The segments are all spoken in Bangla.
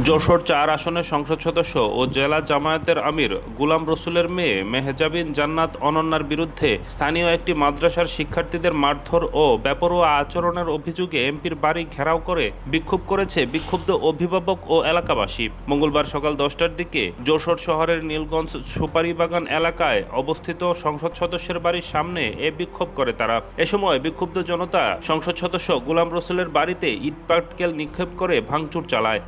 যশোর ৪ আসনের সংসদ সদস্য ও জেলা জামায়াতের আমির গুলাম রসুলের মেয়ে মেহজাবিন জান্নাত অনন্যার বিরুদ্ধে স্থানীয় একটি মাদ্রাসার শিক্ষার্থীদের মারধর ও বেপরোয়া আচরণের অভিযোগে এমপির বাড়ি ঘেরাও করে বিক্ষোভ করেছে বিক্ষুব্ধ অভিভাবক ও এলাকাবাসী। মঙ্গলবার সকাল 10টার দিকে যশোর শহরের নীলগঞ্জ সুপারিবাগান এলাকায় অবস্থিত সংসদ সদস্যের বাড়ির সামনে এ বিক্ষোভ করে তারা। এ সময় বিক্ষুব্ধ জনতা সংসদ সদস্য গুলাম রসুলের বাড়িতে ইটপাটকেল নিক্ষেপ করে ভাঙচুর চালায়।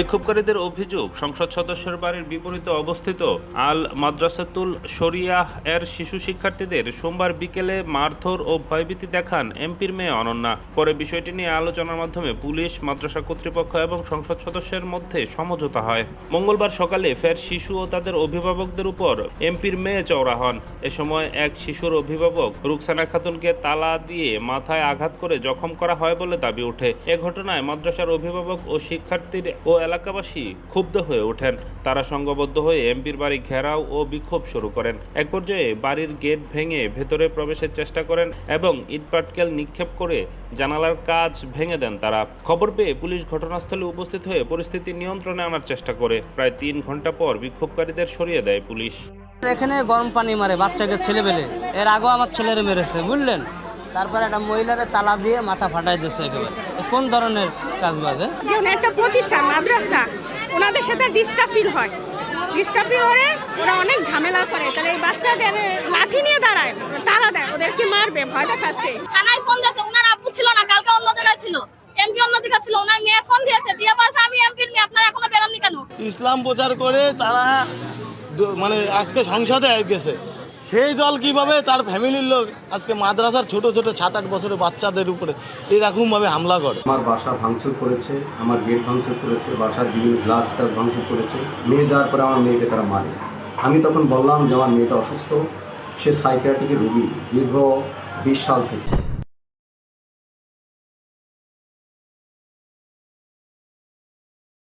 বিক্ষোভকারীদের অভিযোগ, সংসদ সদস্যের বাড়ির বিপরীতে অবস্থিত আল মাদ্রাসাতুল শরিয়াহ এর শিশু শিক্ষার্থীদের সোমবার বিকেলে মারধর ও ভয়ভীতি দেখান এমপির মেয়ে অনন্যা। পরে বিষয়টি নিয়ে আলোচনার মাধ্যমে পুলিশ, মাদ্রাসা কর্তৃপক্ষ এবং সংসদ সদস্যের মধ্যে সমঝোতা হয়। মঙ্গলবার সকালে ফের শিশু ও তাদের অভিভাবকদের উপর এমপির মেয়ে চওড়া হন। এ সময় এক শিশুর অভিভাবক রুকসানা খাতুনকে তালা দিয়ে মাথায় আঘাত করে জখম করা হয় বলে দাবি ওঠে। এ ঘটনায় মাদ্রাসার অভিভাবক ও শিক্ষার্থীর ও এলাকাবাসী ক্ষুব্ধ হয়ে ওঠেন। তারা সংঘবদ্ধ হয়ে এমপির বাড়ি ঘেরাও ও বিক্ষোভ শুরু করেন। এক পর্যায়ে বাড়ির গেট ভেঙে ভেতরে প্রবেশের চেষ্টা করেন এবং ইটপাটকেল নিক্ষেপ করে জানালার কাঁচ ভেঙে দেন তারা। খবর পেয়ে পুলিশ ঘটনাস্থলে উপস্থিত হয়ে পরিস্থিতি নিয়ন্ত্রণে আনার চেষ্টা করে। প্রায় ৩ ঘন্টা পর বিক্ষোভকারীদের সরিয়ে দেয় পুলিশ। এখানে গরম পানি মারে বাচ্চাকে, ছেলেবেলে এর আগেও আমার ছেলেরে মেরেছে, বুঝলেন। তারপরে একটা মহিলারে তালা দিয়ে মাথা ফাটাই দিচ্ছে। একেবারে কোন ধরনের কাজ বাজে? যে একটা প্রতিষ্ঠান মাদ্রাসা, ওনাদের সাথে ডিস্টার্ব ফিল হয়, ডিস্টার্ব ফিল হলে ওরা অনেক ঝামেলা করে। তাহলে এই বাচ্চাদের লাঠি নিয়ে দাঁড়ায়, তারা দেয়, ওদেরকে মারবে, ভয় দেখাচ্ছে। থানায় ফোন দিয়েছে, ওনার আব্বু ছিল না, কালকে অন্য জায়গায় ছিল, এমপি অন্য জায়গায় ছিল, ওনার মেয়ে ফোন দিয়েছে, দিয়ে বলছে আমি এমপির মেয়ে, আপনারা এখনো বেরোননি কেন? ইসলাম প্রচার করে তারা মানে আজকে সংসদে গেছে। সেই দল কিভাবে তার ফ্যামিলির লোক আজকে মাদ্রাসার ছোট ছোট 7-8 বছরের বাচ্চাদের উপরে এরকমভাবে হামলা করে। আমার বাসা ভাঙচুর করেছে, আমার গেট ভাঙচুর করেছে, বাসার বিভিন্ন গ্লাস টাস ভাঙচুর করেছে। মেয়ে যাওয়ার পরে আমার মেয়েকে তারা মারে। আমি তখন বললাম যে আমার মেয়েটা অসুস্থ, সে সাইকিয়াট্রিকের রোগী দীর্ঘ 20 সাল থেকে।